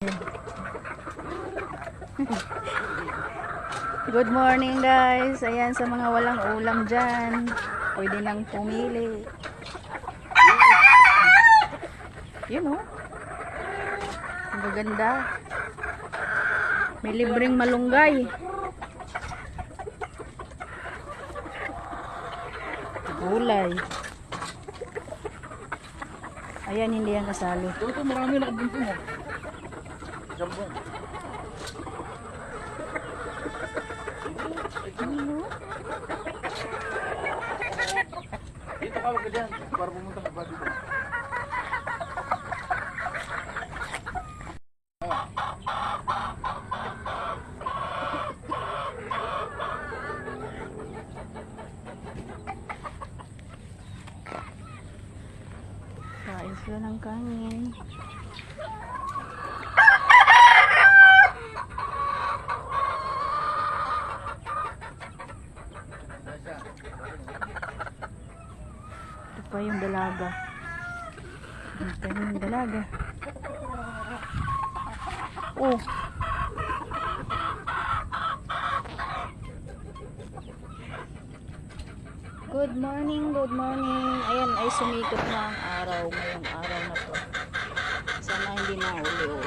Good morning guys. Ayan, sa mga walang ulam dyan, pwede nang pumili. Yun oh. Ang gaganda. May libreng malunggay. Gulay. Ayan, hindi yan kasali. Ito marami nakabuntong mo. Jambong. Dito ka wag ka dyan. Para pumunta ka ba dito? Kain sila ng kanin. Ito pa yung dalaga. Ito yung dalaga. Oh. Good morning, good morning. Ayan ay sumikot na ang araw ngayong araw na to. Sana hindi na uli.